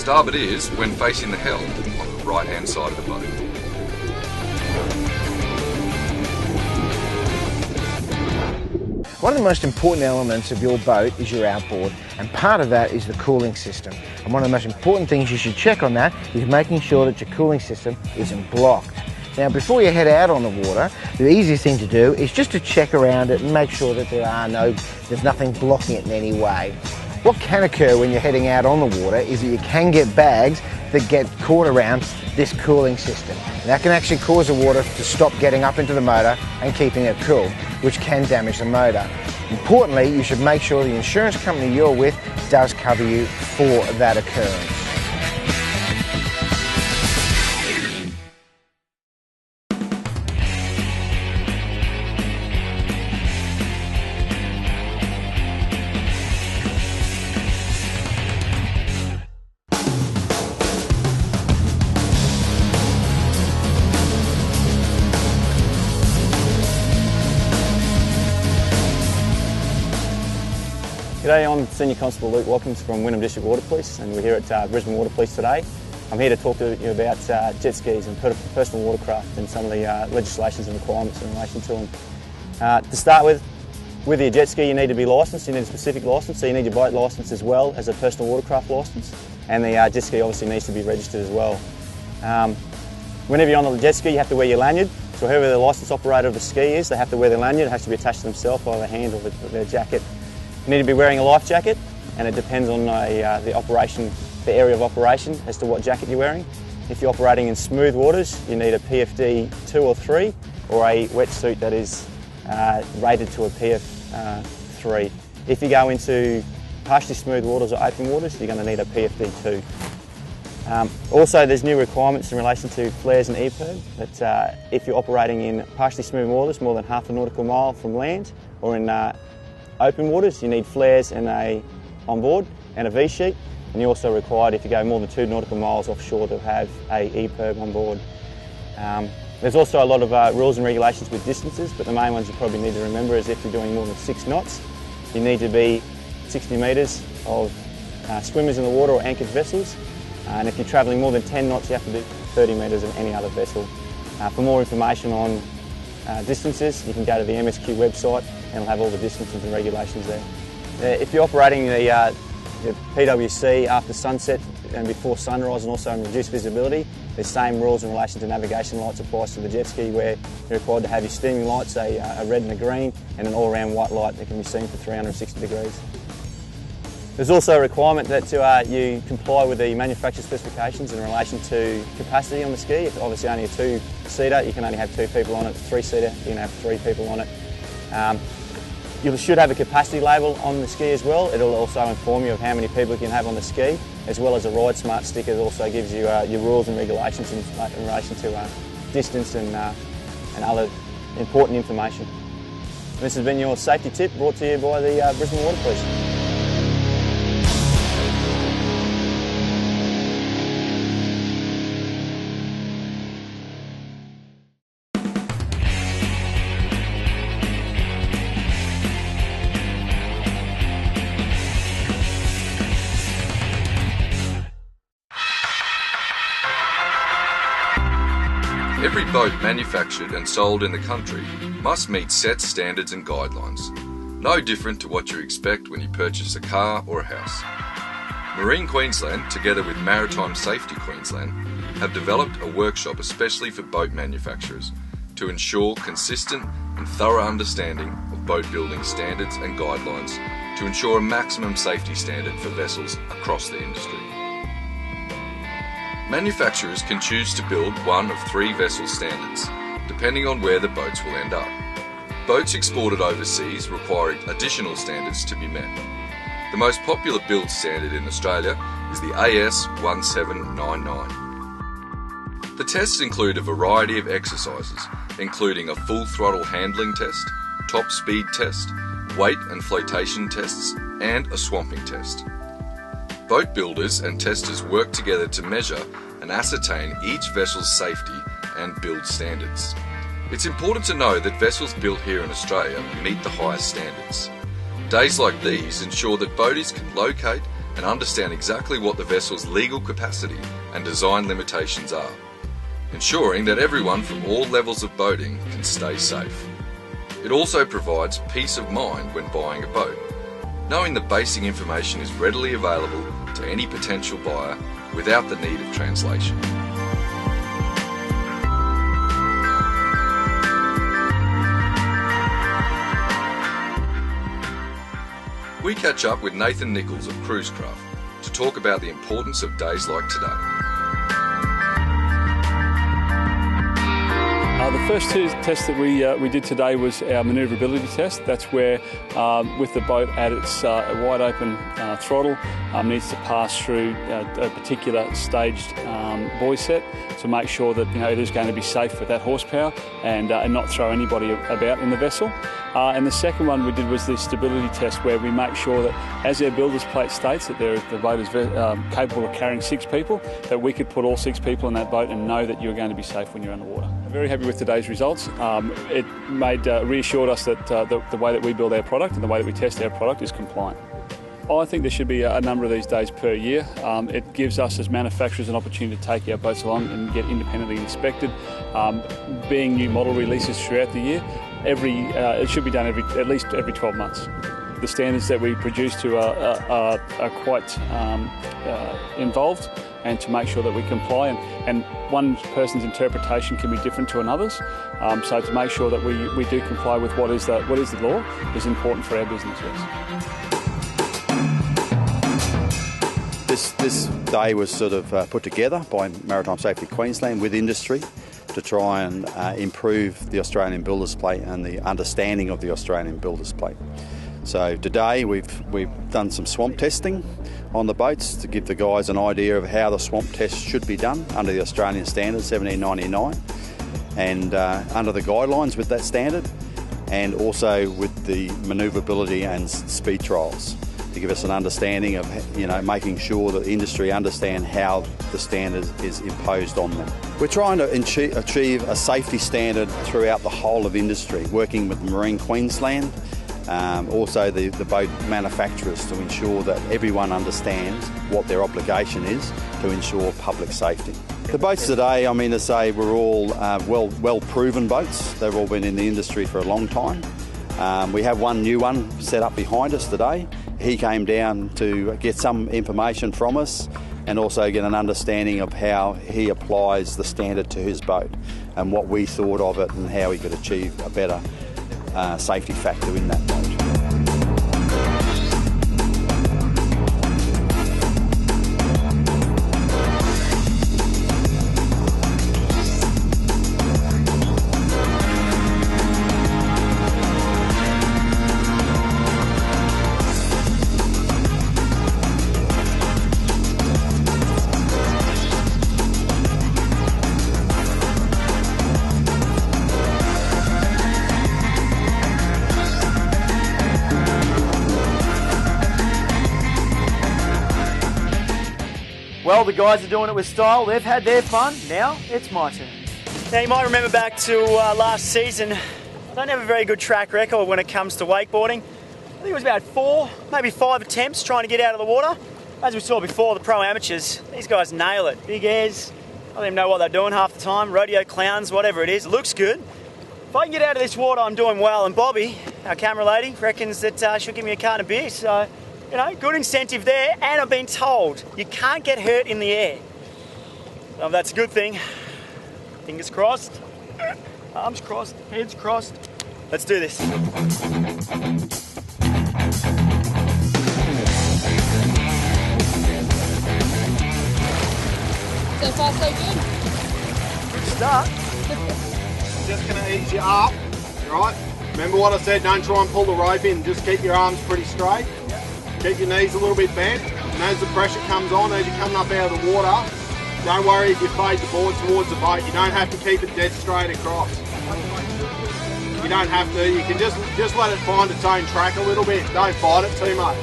Starboard is when facing the helm on the right hand side of the boat. One of the most important elements of your boat is your outboard, and part of that is the cooling system. And one of the most important things you should check on that is making sure that your cooling system isn't blocked. Now, before you head out on the water, the easiest thing to do is just to check around it and make sure that there's nothing blocking it in any way. What can occur when you're heading out on the water is that you can get bags that get caught around this cooling system. And that can actually cause the water to stop getting up into the motor and keeping it cool, which can damage the motor. Importantly, you should make sure the insurance company you're with does cover you for that occurrence. G'day, I'm Senior Constable Luke Watkins from Wynnum District Water Police, and we're here at Brisbane Water Police today. I'm here to talk to you about jet skis and personal watercraft and some of the legislations and requirements in relation to them. To start with your jet ski you need to be licensed. You need a specific licence, so you need your boat licence as well as a personal watercraft licence, and the jet ski obviously needs to be registered as well. Whenever you're on the jet ski you have to wear your lanyard, so whoever the licence operator of the ski is, they have to wear their lanyard. It has to be attached to themselves by the hand or their jacket. You need to be wearing a life jacket, and it depends on the area of operation as to what jacket you're wearing. If you're operating in smooth waters, you need a PFD 2 or 3, or a wetsuit that is rated to a PF 3. If you go into partially smooth waters or open waters, you're going to need a PFD 2. Also, there's new requirements in relation to flares and EPIRB, that if you're operating in partially smooth waters more than half a nautical mile from land, or in open waters, you need flares and on board and a V-sheet, and you're also required, if you go more than 2 nautical miles offshore, to have a EPIRB on board. There's also a lot of rules and regulations with distances, but the main ones you probably need to remember is if you're doing more than 6 knots, you need to be 60 metres of swimmers in the water or anchored vessels, and if you're travelling more than 10 knots, you have to do 30 metres of any other vessel. For more information on distances, you can go to the MSQ website and it'll have all the distances and regulations there. If you're operating the PWC after sunset and before sunrise, and also in reduced visibility, the same rules in relation to navigation lights applies to the jet ski, where you're required to have your steaming lights, a red and a green, and an all-round white light that can be seen for 360 degrees. There's also a requirement that you comply with the manufacturer specifications in relation to capacity on the ski. If obviously only a 2-seater, you can only have 2 people on it. 3-seater, you can have 3 people on it. You should have a capacity label on the ski as well. It'll also inform you of how many people you can have on the ski, as well as a Ride Smart sticker that also gives you your rules and regulations in relation to distance and other important information. This has been your safety tip, brought to you by the Brisbane Water Police. Every boat manufactured and sold in the country must meet set standards and guidelines, no different to what you expect when you purchase a car or a house. Marine Queensland, together with Maritime Safety Queensland, have developed a workshop especially for boat manufacturers to ensure consistent and thorough understanding of boat building standards and guidelines to ensure a maximum safety standard for vessels across the industry. Manufacturers can choose to build one of 3 vessel standards, depending on where the boats will end up. Boats exported overseas require additional standards to be met. The most popular build standard in Australia is the AS 1799. The tests include a variety of exercises, including a full throttle handling test, top speed test, weight and flotation tests, and a swamping test. Boat builders and testers work together to measure and ascertain each vessel's safety and build standards. It's important to know that vessels built here in Australia meet the highest standards. Days like these ensure that boaties can locate and understand exactly what the vessel's legal capacity and design limitations are, ensuring that everyone from all levels of boating can stay safe. It also provides peace of mind when buying a boat, knowing the basic information is readily available to any potential buyer without the need of translation. We catch up with Nathan Nichols of Cruisecraft to talk about the importance of days like today. The first two tests that we did today was our manoeuvrability test. That's where, with the boat at its wide open throttle, needs to pass through a particular staged buoy set to make sure that it is going to be safe with that horsepower and not throw anybody about in the vessel. And the second one we did was the stability test, where we make sure that, as their builder's plate states, that the boat is capable of carrying 6 people, that we could put all 6 people in that boat and know that you're going to be safe when you're underwater. I'm very happy with today's results. It reassured us that the way that we build our product and the way that we test our product is compliant. I think there should be a number of these days per year. It gives us as manufacturers an opportunity to take our boats along and get independently inspected. Being new model releases throughout the year, it should be done at least every 12 months. The standards that we produce are quite involved, and to make sure that we comply, and one person's interpretation can be different to another's. So to make sure that we do comply with what is the law is important for our business. Yes. This day was sort of put together by Maritime Safety Queensland with industry to try and improve the Australian Builders Plate and the understanding of the Australian Builders Plate. So today we've done some swamp testing on the boats to give the guys an idea of how the swamp test should be done under the Australian standard 1799 and under the guidelines with that standard, and also with the manoeuvrability and speed trials to give us an understanding of making sure that the industry understand how the standard is imposed on them. We're trying to achieve a safety standard throughout the whole of industry, working with Marine Queensland, also the boat manufacturers, to ensure that everyone understands what their obligation is to ensure public safety. The boats today, to say, we're all well proven boats. They've all been in the industry for a long time. We have one new one set up behind us today. He came down to get some information from us and also get an understanding of how he applies the standard to his boat and what we thought of it and how he could achieve a better safety factor in that boat. Well, the guys are doing it with style. They've had their fun. Now it's my turn. Now, you might remember back to last season, I don't have a very good track record when it comes to wakeboarding. I think it was about 4, maybe 5 attempts trying to get out of the water. As we saw before, the pro amateurs, these guys nail it. Big airs, I don't even know what they're doing half the time. Rodeo clowns, whatever it is. It looks good. If I can get out of this water, I'm doing well. And Bobby, our camera lady, reckons that she'll give me a carton of beer. So, good incentive there. And I've been told you can't get hurt in the air. So that's a good thing. Fingers crossed, arms crossed, heads crossed. Let's do this. So far, so good. Good start. Just going to ease you up, right? Remember what I said, don't try and pull the rope in, just keep your arms pretty straight. Keep your knees a little bit bent, and as the pressure comes on, as you're coming up out of the water, don't worry if you fade the board towards the boat. You don't have to keep it dead straight across. You don't have to, you can just let it find its own track a little bit. Don't fight it too much.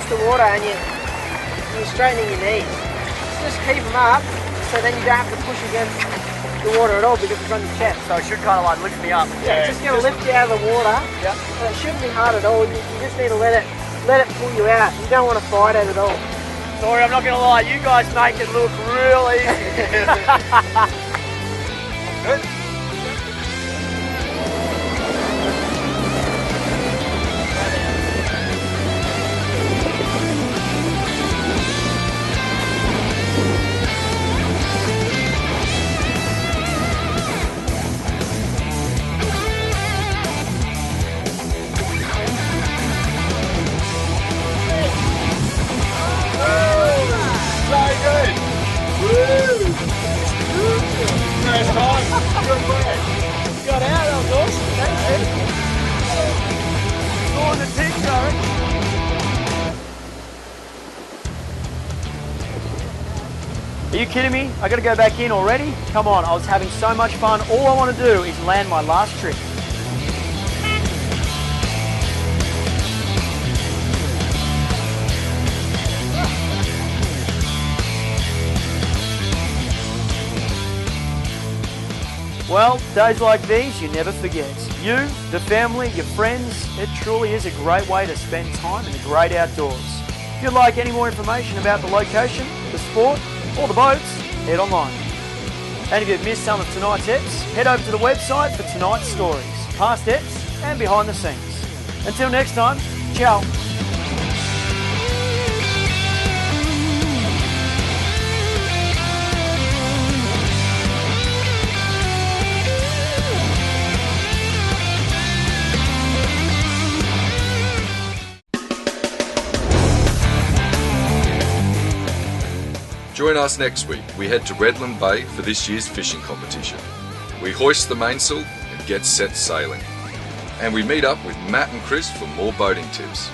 touch the water and you're straightening your knees. Just keep them up so then you don't have to push against the water at all because it's on your chest. So it should kind of like lift me up. Yeah, it's just going to lift you out of the water. Yeah. So it shouldn't be hard at all. You just need to let it pull you out. You don't want to fight it at all. Sorry, I'm not going to lie, you guys make it look real easy. Are you kidding me? I got to go back in already? Come on, I was having so much fun. All I want to do is land my last trick. Well, days like these you never forget. You, the family, your friends, it truly is a great way to spend time in the great outdoors. If you'd like any more information about the location, the sport, or the boats, head online. And if you've missed some of tonight's eps, head over to the website for tonight's stories, past eps and behind the scenes. Until next time, ciao. Join us next week. We head to Redland Bay for this year's fishing competition. We hoist the mainsail and get set sailing. And we meet up with Matt and Chris for more boating tips.